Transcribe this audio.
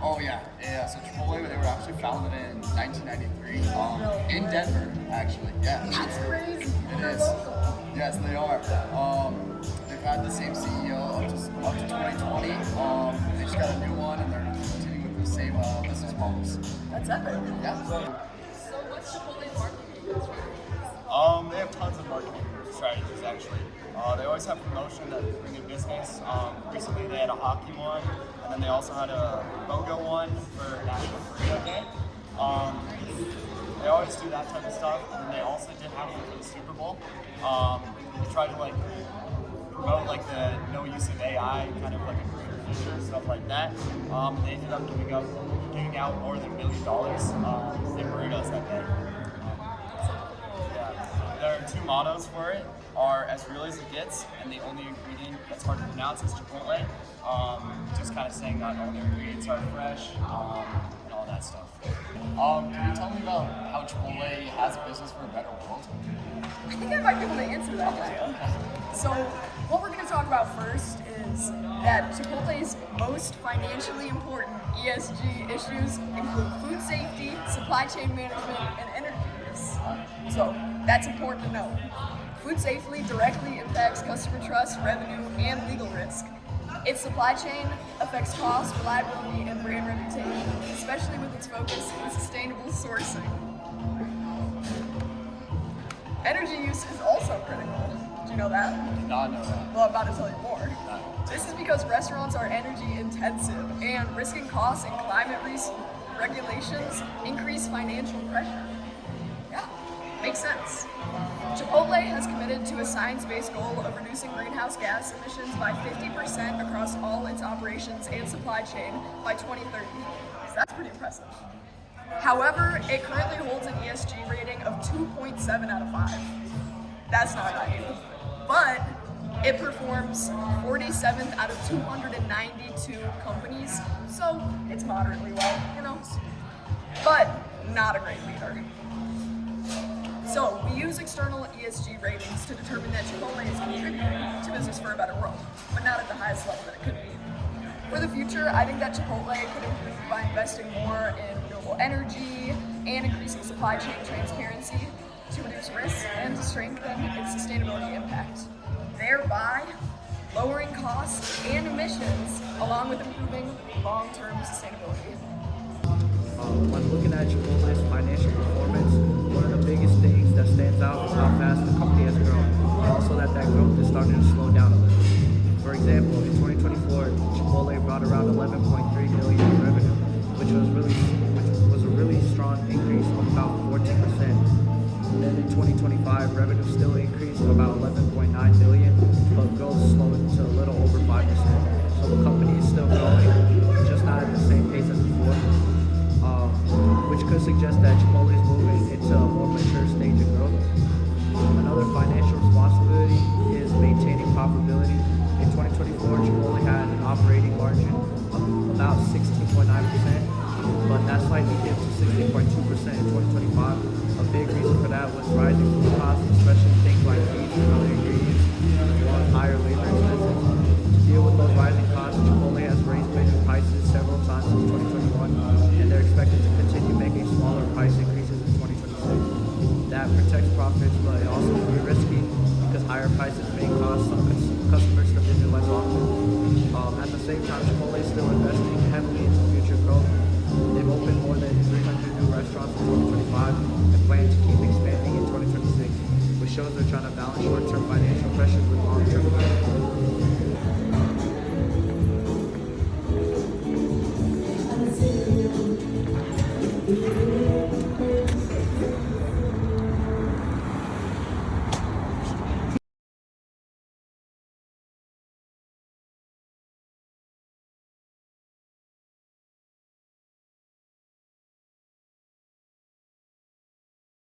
Oh yeah. So Chipotle, they were actually founded in 1993 in Denver, actually. Yeah. That's crazy. It is. Yes, they are. They've had the same CEO up to 2020. They just got a new one, and they're continuing with the same business models. That's epic. Yeah. So what's Chipotle's marketing strategy? They have tons of marketing strategies, actually. They always have promotion that bring in business. Recently they had a hockey one, and then they also had a BOGO one for National Burrito Day. They always do that type of stuff, and then they also did have one for the Super Bowl. They tried to promote the no use of AI, kind of like a greener future, stuff like that. They ended up giving out more than $1 million in burritos that day. There are two mottos for it, are as real as it gets, and the only ingredient that's hard to pronounce is Chipotle. Just kind of saying that all the ingredients are fresh, and all that stuff. Can you tell me about how Chipotle has a business for a better world? I think I might be able to answer that for you. So what we're going to talk about first is that Chipotle's most financially important ESG issues include food safety, supply chain management, and energy use. So that's important to know. Food safely directly impacts customer trust, revenue, and legal risk. Its supply chain affects cost, reliability, and brand reputation, especially with its focus on sustainable sourcing. Energy use is also critical. Do you know that? Not know that. Well, I'm about to tell you more. This is because restaurants are energy intensive, and risking costs and climate regulations increase financial pressure. Yeah, makes sense. Chipotle has committed to a science-based goal of reducing greenhouse gas emissions by 50% across all its operations and supply chain by 2030. So that's pretty impressive. However, it currently holds an ESG rating of 2.7 out of 5. That's not right. But it performs 47th out of 292 companies, so it's moderately well, but not a great leader. So we use external ESG ratings to determine that Chipotle is contributing to business for a better world, but not at the highest level that it could be. For the future, I think that Chipotle could improve by investing more in renewable energy and increasing supply chain transparency to reduce risk and to strengthen its sustainability impact, thereby lowering costs and emissions, along with improving long-term sustainability. When looking at Chipotle's financial performance, one of the biggest things that stands out is how fast the company has grown, and also that growth is starting to slow down a little. For example, in 2024, Chipotle brought around $11.3 million in revenue, which was a really strong increase of about 14%. And then in 2025, revenue still increased about $11.9 million, but growth slowed to a little over 5%. So the company is still growing, just not at the same pace as before, which could suggest that Chipotle is moving into a more mature stage of growth. Another financial responsibility is maintaining profitability. In 2024, Chipotle had an operating margin of about 16.9%, but that slightly dipped to 16.2% in 2025. A big reason for that was rising food costs, especially things like beef and